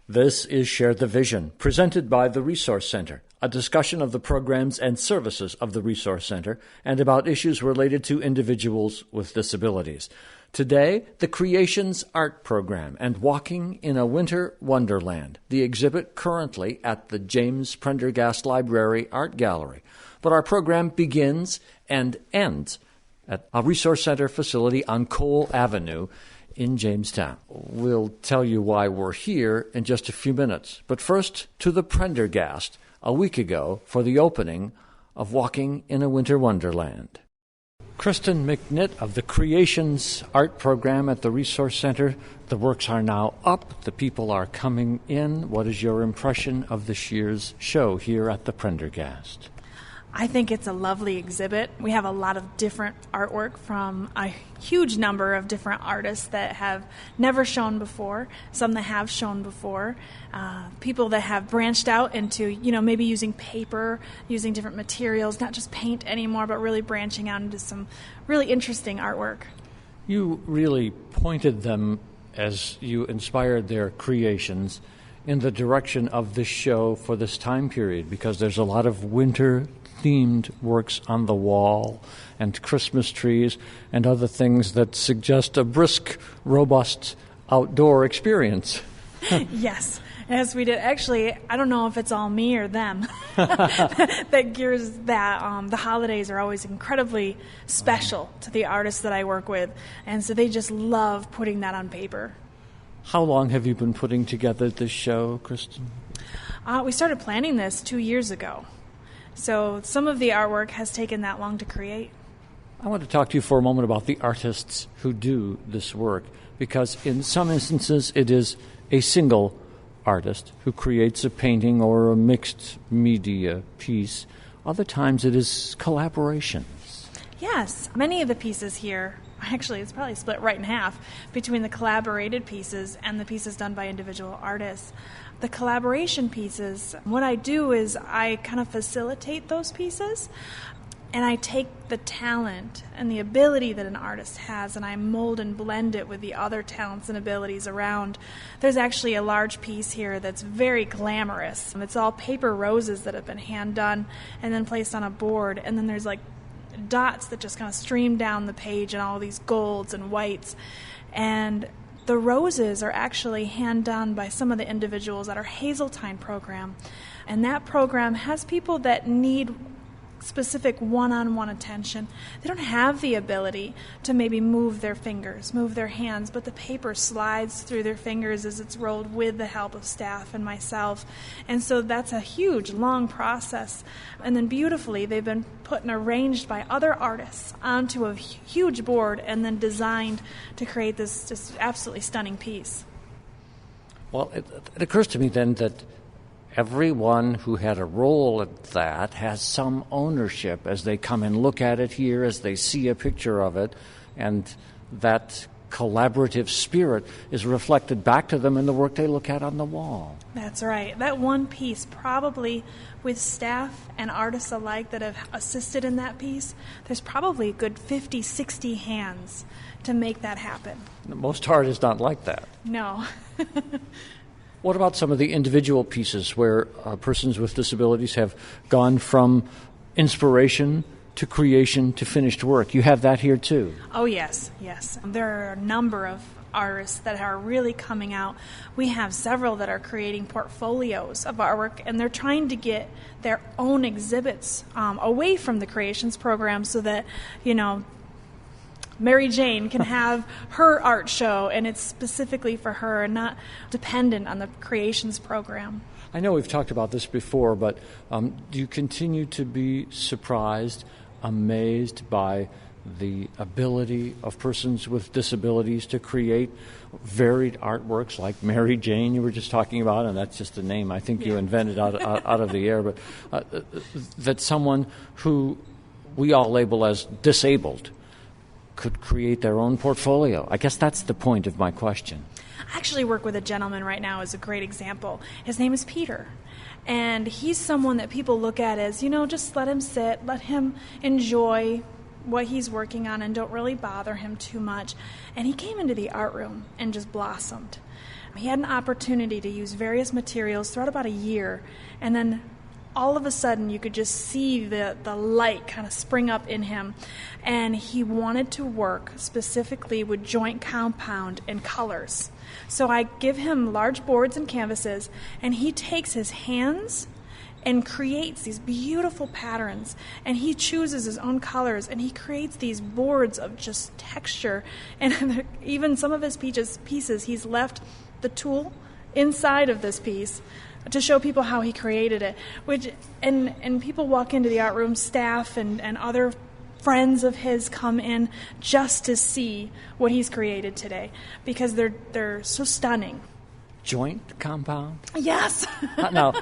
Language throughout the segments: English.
This is Share the Vision, presented by the Resource Center, a discussion of the programs and services of the Resource Center and about issues related to individuals with disabilities. Today, the Creations Art Program and Walking in a Winter Wonderland, the exhibit currently at the James Prendergast Library Art Gallery. But our program begins and ends at a Resource Center facility on Cole Avenue in Jamestown. We'll tell you why we're here in just a few minutes. But first, to the Prendergast a week ago for the opening of Walking in a Winter Wonderland. Kristen McNitt of the Creations Art Program at the Resource Center. The works are now up. The people are coming in. What is your impression of this year's show here at the Prendergast? I think it's a lovely exhibit. We have a lot of different artwork from a huge number of different artists that have never shown before, some that have shown before, people that have branched out into, maybe using paper, using different materials, not just paint anymore, but really branching out into some really interesting artwork. You really pointed them, as you inspired their creations, in the direction of this show for this time period, because there's a lot of winter-themed works on the wall and Christmas trees and other things that suggest a brisk, robust outdoor experience. Yes, as we did. Actually, I don't know if it's all me or them that gears that. The holidays are always incredibly special to the artists that I work with, and so they just love putting that on paper. How long have you been putting together this show, Kristen? We started planning this 2 years ago. So some of the artwork has taken that long to create. I want to talk to you for a moment about the artists who do this work, because in some instances it is a single artist who creates a painting or a mixed media piece. Other times it is collaborations. Yes, many of the pieces here, actually it's probably split right in half between the collaborated pieces and the pieces done by individual artists. The collaboration pieces, what I do is I kind of facilitate those pieces, and I take the talent and the ability that an artist has, and I mold and blend it with the other talents and abilities around. There's actually a large piece here that's very glamorous. It's all paper roses that have been hand done and then placed on a board, and then there's like dots that just kind of stream down the page and all these golds and whites. And the roses are actually hand done by some of the individuals at our Hazeltine program. And that program has people that need specific one-on-one attention. They don't have the ability to maybe move their fingers, move their hands, but the paper slides through their fingers as it's rolled with the help of staff and myself. And so that's a huge, long process. And then beautifully, they've been put and arranged by other artists onto a huge board and then designed to create this just absolutely stunning piece. Well, it occurs to me then that everyone who had a role in that has some ownership as they come and look at it here, as they see a picture of it, and that collaborative spirit is reflected back to them in the work they look at on the wall. That's right. That one piece, probably with staff and artists alike that have assisted in that piece, there's probably a good 50, 60 hands to make that happen. Most art is not like that. No. What about some of the individual pieces where persons with disabilities have gone from inspiration to creation to finished work? You have that here too. Oh, yes. There are a number of artists that are really coming out. We have several that are creating portfolios of artwork, and they're trying to get their own exhibits away from the Creations program so that, Mary Jane can have her art show, and it's specifically for her and not dependent on the Creations program. I know we've talked about this before, but do you continue to be surprised, amazed by the ability of persons with disabilities to create varied artworks like Mary Jane you were just talking about, and that's just a name I think you invented out of the air, but that someone who we all label as disabled could create their own portfolio? I guess that's the point of my question. I actually work with a gentleman right now as a great example. His name is Peter, and he's someone that people look at as, just let him sit, let him enjoy what he's working on and don't really bother him too much. And he came into the art room and just blossomed. He had an opportunity to use various materials throughout about a year, and then all of a sudden you could just see the light kind of spring up in him, and he wanted to work specifically with joint compound and colors. So I give him large boards and canvases, and he takes his hands and creates these beautiful patterns, and he chooses his own colors, and he creates these boards of just texture. And even some of his pieces, he's left the tool inside of this piece to show people how he created it. And people walk into the art room, staff and other friends of his come in just to see what he's created today, because they're so stunning. Joint compound? Yes. Now,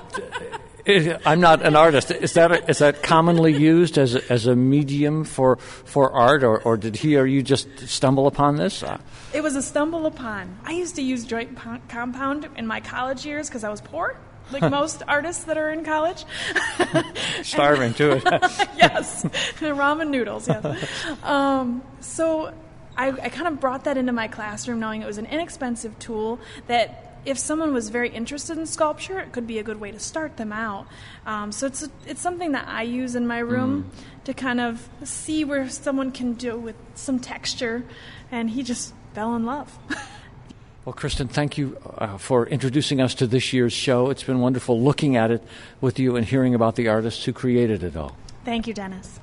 I'm not an artist. Is that commonly used as a medium for art, or did he or you just stumble upon this? It was a stumble upon. I used to use joint compound in my college years because I was poor, like most artists that are in college. Starving too. Yes, ramen noodles. Yes. So I kind of brought that into my classroom, knowing it was an inexpensive tool that, if someone was very interested in sculpture, it could be a good way to start them out. So it's something that I use in my room to kind of see where someone can do with some texture, and he just fell in love. Well, Kristen, thank you for introducing us to this year's show. It's been wonderful looking at it with you and hearing about the artists who created it all. Thank you, Dennis.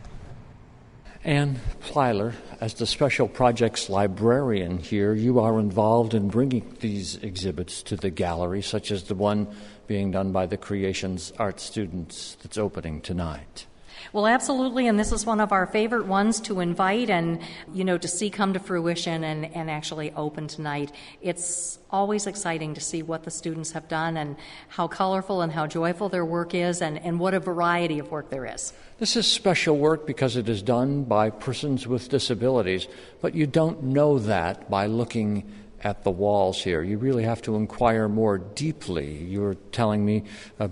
Ann Plyler, as the Special Projects Librarian here, you are involved in bringing these exhibits to the gallery, such as the one being done by the Creations art students that's opening tonight. Well, absolutely, and this is one of our favorite ones to invite and, to see come to fruition and actually open tonight. It's always exciting to see what the students have done and how colorful and how joyful their work is, and what a variety of work there is. This is special work because it is done by persons with disabilities, but you don't know that by looking at the walls here. You really have to inquire more deeply. You were telling me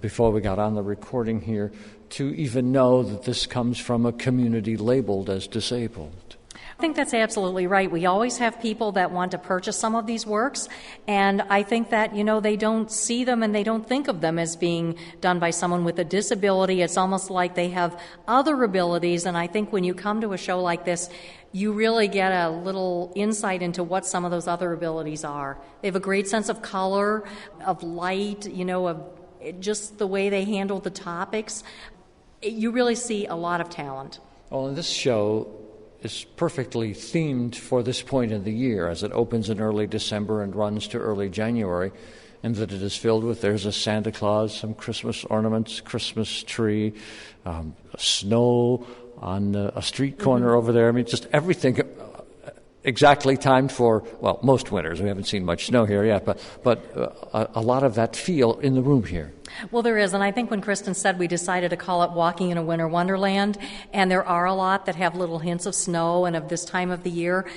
before we got on the recording here to even know that this comes from a community labeled as disabled. I think that's absolutely right. We always have people that want to purchase some of these works, and I think that, they don't see them and they don't think of them as being done by someone with a disability. It's almost like they have other abilities, and I think when you come to a show like this, you really get a little insight into what some of those other abilities are. They have a great sense of color, of light, of just the way they handle the topics. You really see a lot of talent. Well, and this show is perfectly themed for this point of the year, as it opens in early December and runs to early January, and that it is filled with, there's a Santa Claus, some Christmas ornaments, Christmas tree, snow on a street corner over there. I mean, just everything exactly timed for, well, most winters. We haven't seen much snow here yet, but a lot of that feel in the room here. Well, there is, and I think when Kristen said we decided to call it Walking in a Winter Wonderland, and there are a lot that have little hints of snow and of this time of the year.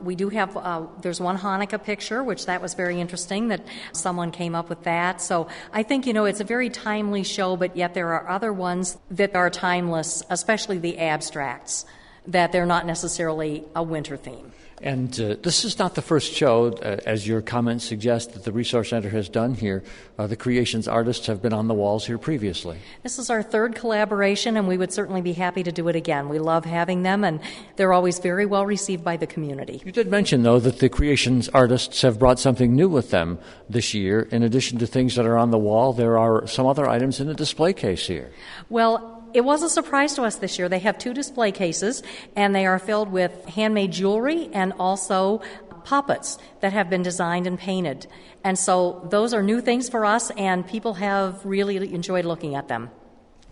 We do have, there's one Hanukkah picture, which that was very interesting, that someone came up with that. So I think, it's a very timely show, but yet there are other ones that are timeless, especially the abstracts, that they're not necessarily a winter theme. And this is not the first show, as your comments suggest, that the Resource Center has done here. The Creations artists have been on the walls here previously. This is our third collaboration, and we would certainly be happy to do it again. We love having them, and they're always very well received by the community. You did mention, though, that the Creations artists have brought something new with them this year. In addition to things that are on the wall, there are some other items in the display case here. Well, it was a surprise to us this year. They have two display cases, and they are filled with handmade jewelry and also puppets that have been designed and painted. And so those are new things for us, and people have really enjoyed looking at them.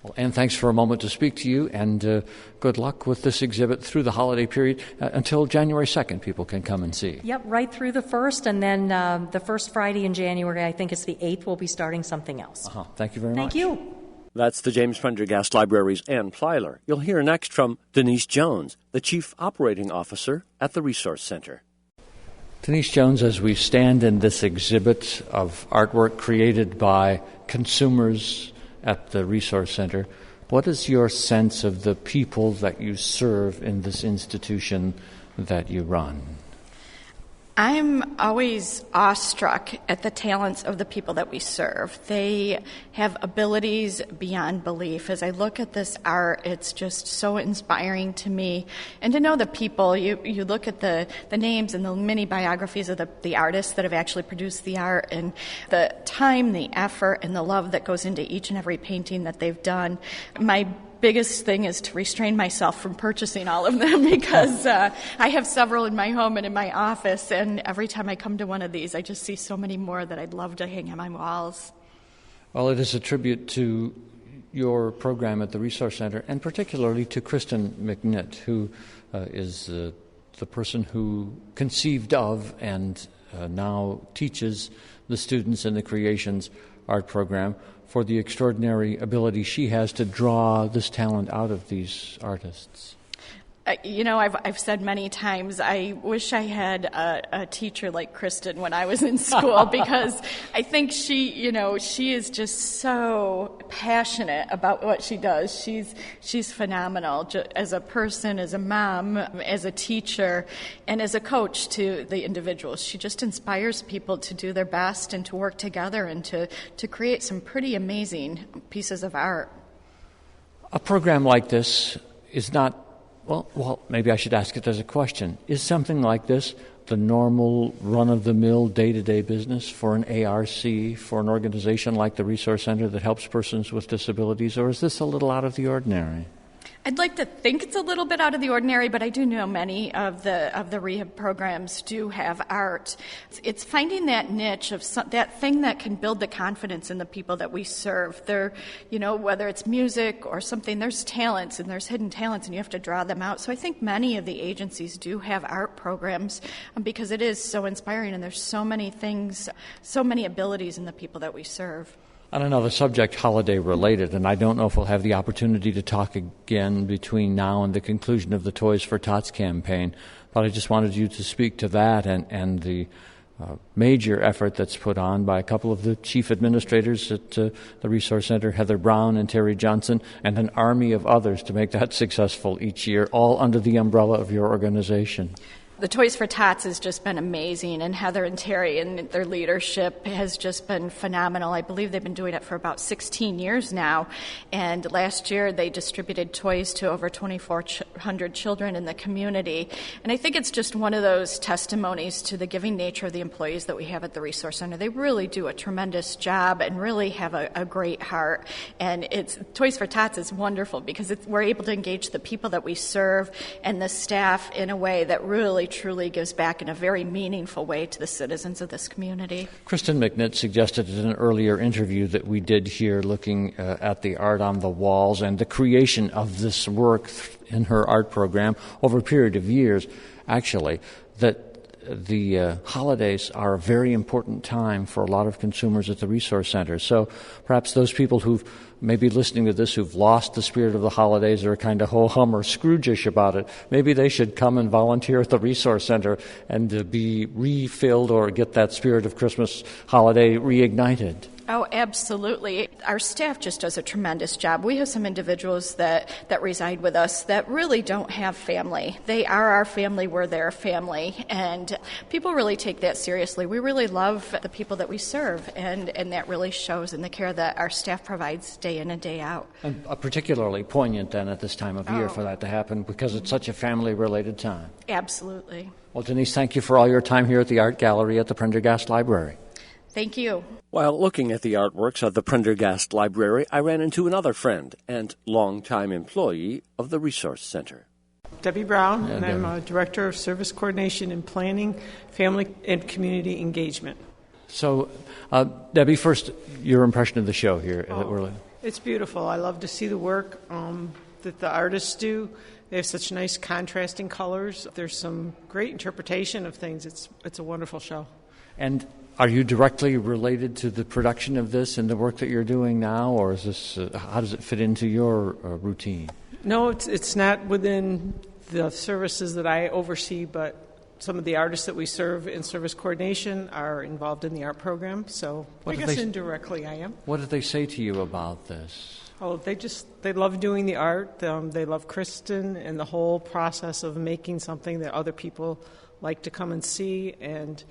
Well, Ann, thanks for a moment to speak to you, and good luck with this exhibit through the holiday period until January 2nd. People can come and see. Yep, right through the 1st, and then the first Friday in January, I think it's the 8th, we'll be starting something else. Thank you very much. Thank you. That's the James Prendergast Library's Ann Plyler. You'll hear next from Denise Jones, the Chief Operating Officer at the Resource Center. Denise Jones, as we stand in this exhibit of artwork created by consumers at the Resource Center, what is your sense of the people that you serve in this institution that you run? I'm always awestruck at the talents of the people that we serve. They have abilities beyond belief. As I look at this art, it's just so inspiring to me. And to know the people, you look at the names and the mini biographies of the artists that have actually produced the art, and the time, the effort, and the love that goes into each and every painting that they've done. My biggest thing is to restrain myself from purchasing all of them because I have several in my home and in my office, and every time I come to one of these, I just see so many more that I'd love to hang on my walls. Well, it is a tribute to your program at the Resource Center, and particularly to Kristen McNitt, who is the person who conceived of and now teaches the students in the Creations art program, for the extraordinary ability she has to draw this talent out of these artists. I've said many times, I wish I had a teacher like Kristen when I was in school because I think she is just so passionate about what she does. She's phenomenal as a person, as a mom, as a teacher, and as a coach to the individuals. She just inspires people to do their best and to work together and to create some pretty amazing pieces of art. A program like this is not Well, maybe I should ask it as a question. Is something like this the normal, run-of-the-mill, day-to-day business for an ARC, for an organization like the Resource Center that helps persons with disabilities, or is this a little out of the ordinary? I'd like to think it's a little bit out of the ordinary, but I do know many of the rehab programs do have art. It's finding that niche of that thing that can build the confidence in the people that we serve. They're, whether it's music or something, there's talents and there's hidden talents, and you have to draw them out. So I think many of the agencies do have art programs because it is so inspiring, and there's so many things, so many abilities in the people that we serve. On another subject, holiday related, and I don't know if we'll have the opportunity to talk again between now and the conclusion of the Toys for Tots campaign, but I just wanted you to speak to that and the major effort that's put on by a couple of the chief administrators at the Resource Center, Heather Brown and Terry Johnson, and an army of others to make that successful each year, all under the umbrella of your organization. The Toys for Tots has just been amazing, and Heather and Terry and their leadership has just been phenomenal. I believe they've been doing it for about 16 years now, and last year they distributed toys to over 2,400 children in the community. And I think it's just one of those testimonies to the giving nature of the employees that we have at the Resource Center. They really do a tremendous job and really have a great heart. And Toys for Tots is wonderful because we're able to engage the people that we serve and the staff in a way that really truly gives back in a very meaningful way to the citizens of this community. Kristen McNitt suggested in an earlier interview that we did here looking at the art on the walls and the creation of this work in her art program over a period of years, actually, that the holidays are a very important time for a lot of consumers at the Resource Center. So perhaps those people who've maybe listening to this who've lost the spirit of the holidays or are kind of ho-hum or Scrooge-ish about it, maybe they should come and volunteer at the Resource Center and be refilled or get that spirit of Christmas holiday reignited. Oh, absolutely. Our staff just does a tremendous job. We have some individuals that reside with us that really don't have family. They are our family, we're their family, and people really take that seriously. We really love the people that we serve, and that really shows in the care that our staff provides day in and day out. And particularly poignant then at this time of year for that to happen because it's such a family-related time. Absolutely. Well, Denise, thank you for all your time here at the Art Gallery at the Prendergast Library. Thank you. While looking at the artworks of the Prendergast Library, I ran into another friend and longtime employee of the Resource Center. Debbie Brown, and I'm a Director of Service Coordination and Planning, Family and Community Engagement. So, Debbie, first, your impression of the show here. It's beautiful. I love to see the work that the artists do. They have such nice contrasting colors. There's some great interpretation of things. It's a wonderful show. And are you directly related to the production of this and the work that you're doing now, or is this how does it fit into your routine? No, it's not within the services that I oversee, but some of the artists that we serve in service coordination are involved in the art program, so I guess indirectly I am. What did they say to you about this? Oh, they love doing the art. They love Kristen and the whole process of making something that other people like to come and see, and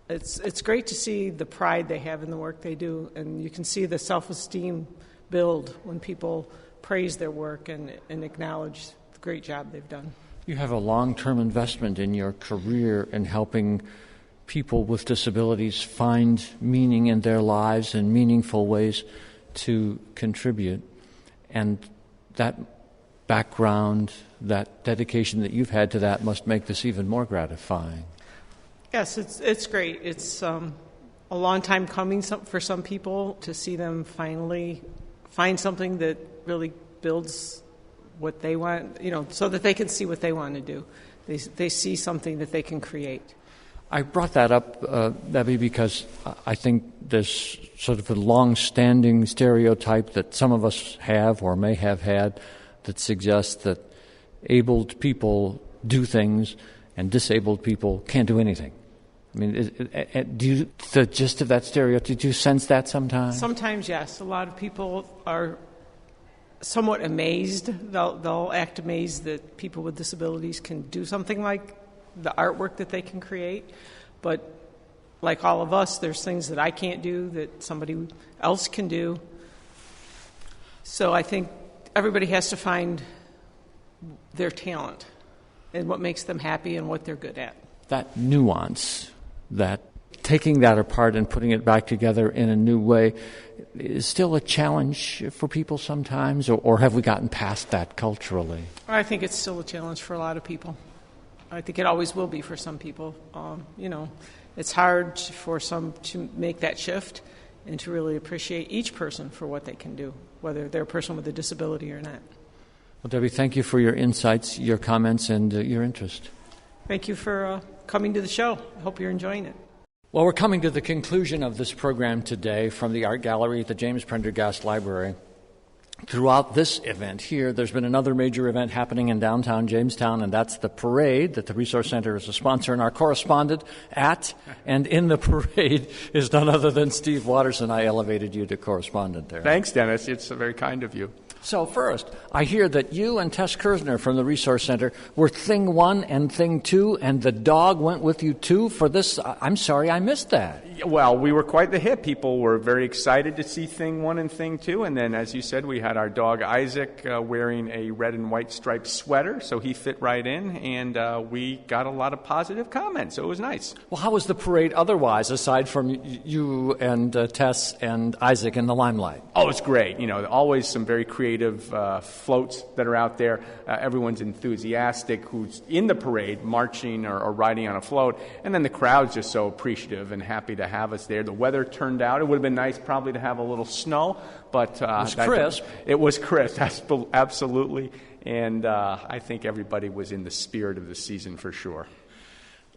it's great to see the pride they have in the work they do, and you can see the self-esteem build when people praise their work and acknowledge the great job they've done. You have a long-term investment in your career in helping people with disabilities find meaning in their lives and meaningful ways to contribute. And that background, that dedication that you've had to that must make this even more gratifying. Yes, it's great. It's a long time coming for some people to see them finally find something that really builds what they want, so that they can see what they want to do. They see something that they can create. I brought that up, Debbie, because I think there's sort of a long-standing stereotype that some of us have or may have had that suggests that abled people do things and disabled people can't do anything. I mean, the gist of that stereotype, do you sense that sometimes? Sometimes, yes. A lot of people are somewhat amazed. They'll act amazed that people with disabilities can do something like the artwork that they can create. But like all of us, there's things that I can't do that somebody else can do. So I think everybody has to find their talent and what makes them happy and what they're good at. That nuance, that taking that apart and putting it back together in a new way is still a challenge for people sometimes, or have we gotten past that culturally? I think it's still a challenge for a lot of people. I think it always will be for some people. It's hard for some to make that shift and to really appreciate each person for what they can do, whether they're a person with a disability or not. Well, Debbie, thank you for your insights, your comments, and your interest. Thank you for coming to the show. I hope you're enjoying it. Well, we're coming to the conclusion of this program today from the Art Gallery at the James Prendergast Library. Throughout this event here, there's been another major event happening in downtown Jamestown, and that's the parade that the Resource Center is a sponsor. And our correspondent at and in the parade is none other than Steve Watterson. I elevated you to correspondent there. Thanks, Dennis. It's very kind of you. So first, I hear that you and Tess Kersner from the Resource Center were Thing 1 and Thing 2, and the dog went with you too for this. I'm sorry, I missed that. Well, we were quite the hit. People were very excited to see Thing 1 and Thing 2, and then, as you said, we had our dog Isaac wearing a red and white striped sweater, so he fit right in, and we got a lot of positive comments, so it was nice. Well, how was the parade otherwise, aside from you and Tess and Isaac in the limelight? Oh, it's great. Always some very creative floats that are out there. Everyone's enthusiastic who's in the parade, marching or riding on a float, and then the crowd's just so appreciative and happy to have us there. The weather turned out. It would have been nice probably to have a little snow, but it was crisp. It was crisp, absolutely, and I think everybody was in the spirit of the season for sure.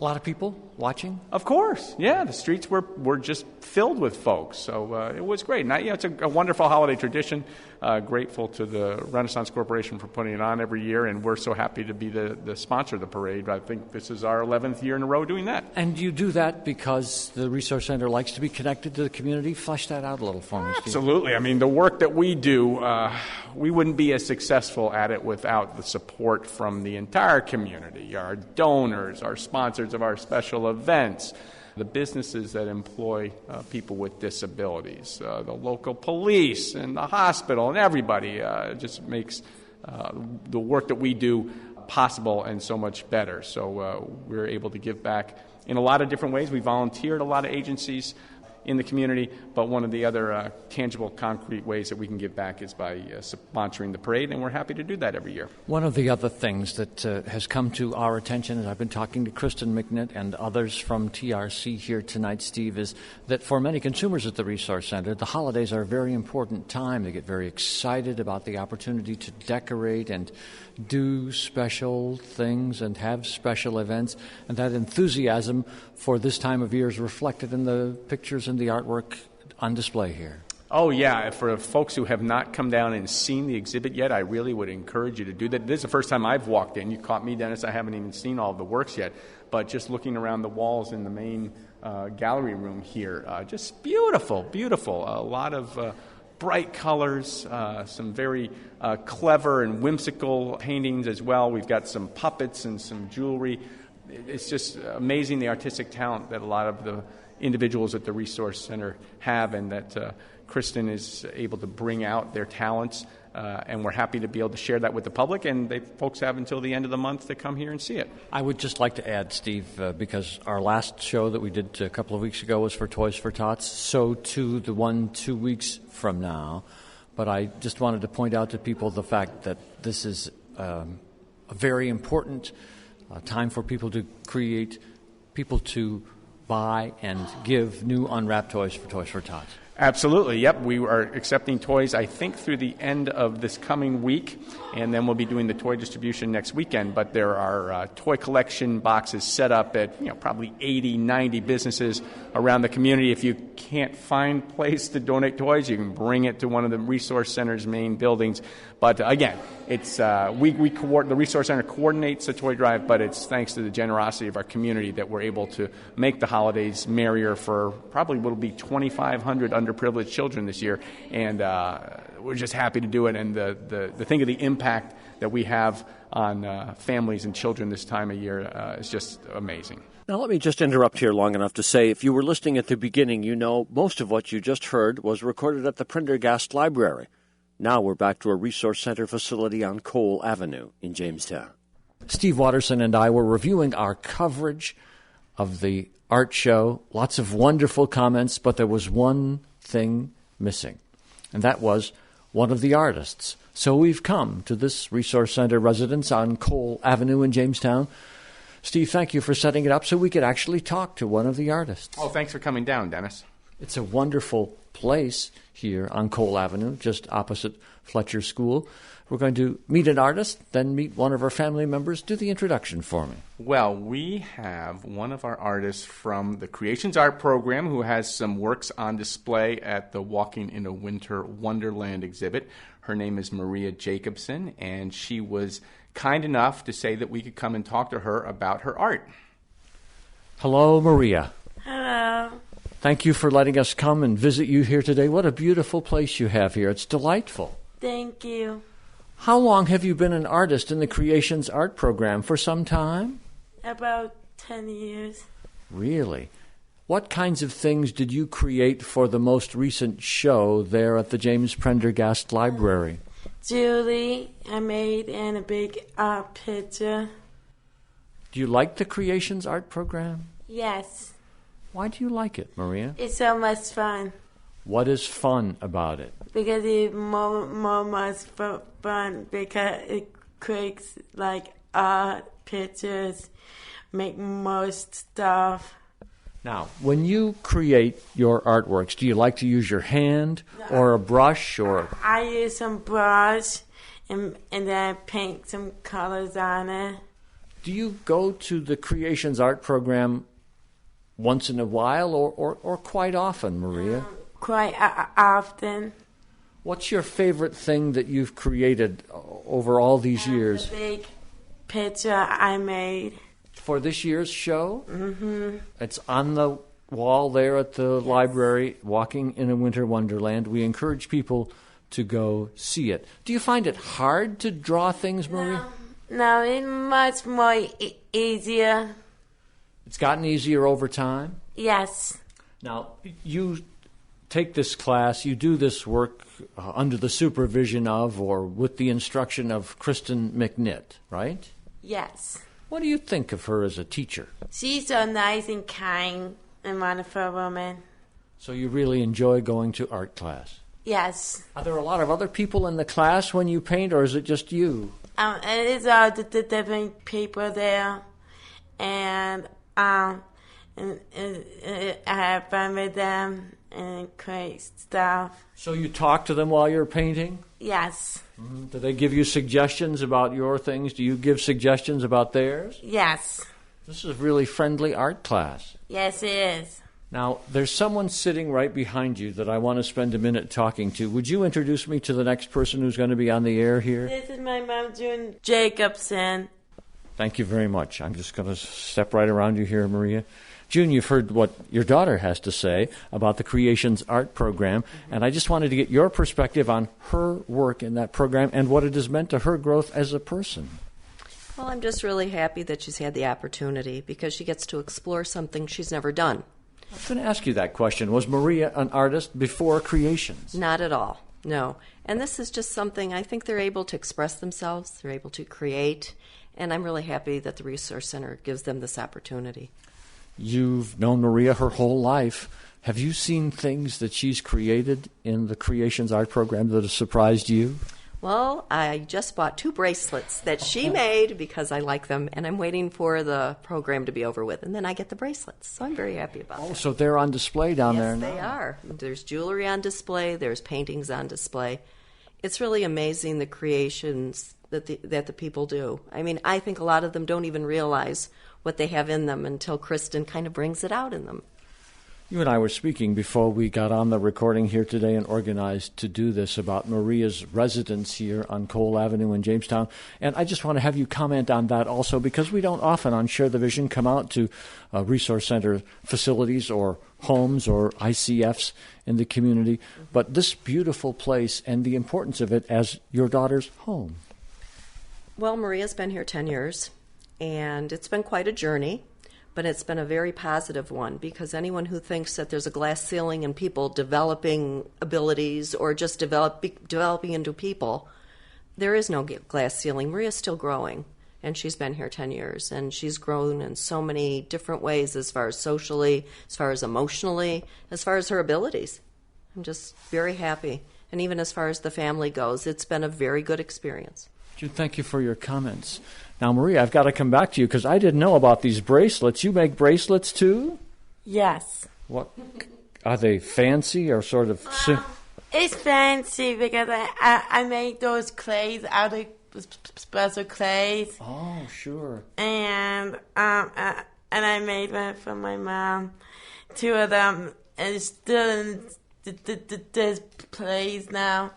A lot of people watching? Of course, yeah. The streets were just filled with folks, so it was great. And it's a wonderful holiday tradition. Grateful to the Renaissance Corporation for putting it on every year, and we're so happy to be the sponsor of the parade. I think this is our 11th year in a row doing that. And you do that because the Resource Center likes to be connected to the community? Flesh that out a little for me, Steve. Absolutely. I mean, the work that we do, we wouldn't be as successful at it without the support from the entire community, our donors, our sponsors of our special events, the businesses that employ people with disabilities, the local police and the hospital and everybody. Just makes the work that we do possible and so much better. So we're able to give back in a lot of different ways. We volunteer at a lot of agencies in the community, but one of the other tangible, concrete ways that we can give back is by sponsoring the parade, and we're happy to do that every year. One of the other things that has come to our attention, as I've been talking to Kristen McNitt and others from TRC here tonight, Steve, is that for many consumers at the Resource Center, the holidays are a very important time. They get very excited about the opportunity to decorate and do special things and have special events, and that enthusiasm for this time of year is reflected in the pictures and the artwork on display here. Oh, yeah. For folks who have not come down and seen the exhibit yet, I really would encourage you to do that. This is the first time I've walked in. You caught me, Dennis. I haven't even seen all of the works yet. But just looking around the walls in the main gallery room here, just beautiful, beautiful. A lot of bright colors, some very clever and whimsical paintings as well. We've got some puppets and some jewelry. it's just amazing the artistic talent that a lot of the individuals at the Resource Center have, and that Kristen is able to bring out their talents, and we're happy to be able to share that with the public, and folks have until the end of the month to come here and see it. I would just like to add, Steve, because our last show that we did a couple of weeks ago was for Toys for Tots, so too the one 2 weeks from now. But I just wanted to point out to people the fact that this is a very important time for people to create, people to buy and give new unwrapped toys for Toys for Tots. Absolutely, yep. We are accepting toys, I think, through the end of this coming week, and then we'll be doing the toy distribution next weekend. But there are toy collection boxes set up at probably 80, 90 businesses around the community. If you can't find a place to donate toys, you can bring it to one of the Resource Center's main buildings. But again, it's the Resource Center coordinates the toy drive, but it's thanks to the generosity of our community that we're able to make the holidays merrier for probably what will be 2,500 underprivileged children this year, and we're just happy to do it. And the thing of the impact that we have on families and children this time of year is just amazing. Now, let me just interrupt here long enough to say, if you were listening at the beginning, you know most of what you just heard was recorded at the Prendergast Library. Now we're back to a Resource Center facility on Cole Avenue in Jamestown. Steve Watterson and I were reviewing our coverage of the art show. Lots of wonderful comments, but there was one thing missing, and that was one of the artists. So we've come to this Resource Center residence on Cole Avenue in Jamestown. Steve, thank you for setting it up so we could actually talk to one of the artists. Oh, thanks for coming down, Dennis. It's a wonderful place here on Cole Avenue, just opposite Fletcher School. We're going to meet an artist, then meet one of our family members. Do the introduction for me. Well, we have one of our artists from the Creations Art Program who has some works on display at the Walking in a Winter Wonderland exhibit. Her name is Maria Jacobson, and she was kind enough to say that we could come and talk to her about her art. Hello, Maria. Hello. Thank you for letting us come and visit you here today. What a beautiful place you have here. It's delightful. Thank you. How long have you been an artist in the Creations Art Program? For some time? About 10 years. Really? What kinds of things did you create for the most recent show there at the James Prendergast Library? Julie, I made in a big art picture. Do you like the Creations Art Program? Yes. Why do you like it, Maria? It's so much fun. What is fun about it? Because it's more much fun because it creates like art pictures, make most stuff. Now, when you create your artworks, do you like to use your hand or a brush or? I use some brush and then paint some colors on it. Do you go to the Creations Art Program once in a while or quite often, Maria? Quite often. What's your favorite thing that you've created over all these years? The big picture I made. For this year's show? Mm-hmm. It's on the wall there at the library, Walking in a Winter Wonderland. We encourage people to go see it. Do you find it hard to draw things, Maria? No, it's much more easier. It's gotten easier over time? Yes. Now, you take this class, you do this work under the supervision of or with the instruction of Kristen McNitt, right? Yes. What do you think of her as a teacher? She's so nice and kind and wonderful woman. So you really enjoy going to art class? Yes. Are there a lot of other people in the class when you paint, or is it just you? It's all the different people there, and I have fun with them and create stuff. So you talk to them while you're painting? Yes. Mm-hmm. Do they give you suggestions about your things? Do you give suggestions about theirs? Yes. This is a really friendly art class. Yes, it is. Now, there's someone sitting right behind you that I want to spend a minute talking to. Would you introduce me to the next person who's going to be on the air here? This is my mom, June Jacobson. Thank you very much. I'm just going to step right around you here, Maria. June, you've heard what your daughter has to say about the Creations Art Program, and I just wanted to get your perspective on her work in that program and what it has meant to her growth as a person. Well, I'm just really happy that she's had the opportunity because she gets to explore something she's never done. I was going to ask you that question. Was Maria an artist before Creations? Not at all, no. And this is just something I think they're able to express themselves, they're able to create, and I'm really happy that the Resource Center gives them this opportunity. You've known Maria her whole life. Have you seen things that she's created in the Creations Art Program that have surprised you? Well, I just bought 2 bracelets that she made because I like them, and I'm waiting for the program to be over with, and then I get the bracelets. So I'm very happy about that. Oh, so they're on display down there now. Yes, they are. There's jewelry on display. There's paintings on display. It's really amazing the creations that the people do. I mean, I think a lot of them don't even realize what they have in them until Kristen kind of brings it out in them. You and I were speaking before we got on the recording here today and organized to do this about Maria's residence here on Cole Avenue in Jamestown. And I just want to have you comment on that also, because we don't often on Share the Vision come out to Resource Center facilities or homes or ICFs in the community. But this beautiful place and the importance of it as your daughter's home. Well, Maria's been here 10 years, and it's been quite a journey. But it's been a very positive one, because anyone who thinks that there's a glass ceiling in people developing abilities or just developing into people, there is no glass ceiling. Maria's still growing, and she's been here 10 years, and she's grown in so many different ways, as far as socially, as far as emotionally, as far as her abilities. I'm just very happy. And even as far as the family goes, it's been a very good experience. Jude, thank you for your comments. Now, Maria, I've got to come back to you because I didn't know about these bracelets. You make bracelets too? Yes. What are they, fancy or sort of? It's fancy because I make those clays out of special clays. Oh, sure. And I made one for my mom. 2 of them, and it's still in this place now.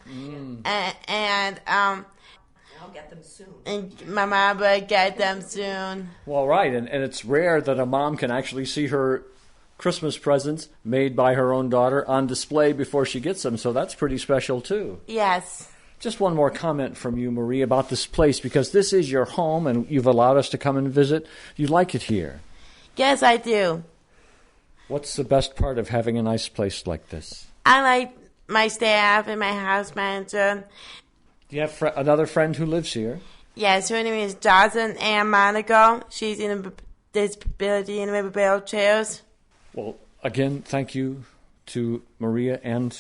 And I'll get them soon. And my mom will get them soon. Well, right, and it's rare that a mom can actually see her Christmas presents made by her own daughter on display before she gets them, so that's pretty special too. Yes. Just one more comment from you, Marie, about this place, because this is your home and you've allowed us to come and visit. You like it here? Yes, I do. What's the best part of having a nice place like this? I like my staff and my house manager. Do you have another friend who lives here? Yes, her name is Dawson Ann Monaco. She's in a disability in wheelchairs. Well, again, thank you to Maria and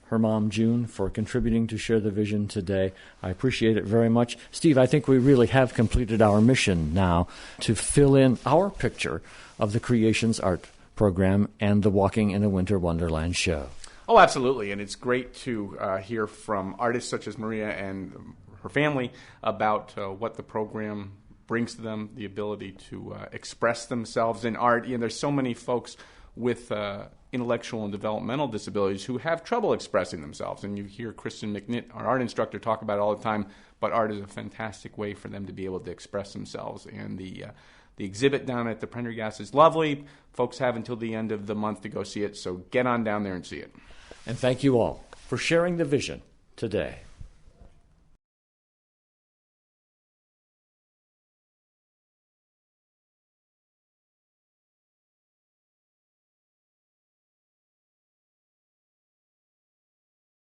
her mom, June, for contributing to Share the Vision today. I appreciate it very much. Steve, I think we really have completed our mission now to fill in our picture of the Creations Art Program and the Walking in a Winter Wonderland show. Oh, absolutely, and it's great to hear from artists such as Maria and her family about what the program brings to them, the ability to express themselves in art. You know, there's so many folks with intellectual and developmental disabilities who have trouble expressing themselves, and you hear Kristen McNitt, our art instructor, talk about it all the time, but art is a fantastic way for them to be able to express themselves, and the exhibit down at the Prendergast is lovely. Folks have until the end of the month to go see it, so get on down there and see it. And thank you all for sharing the vision today.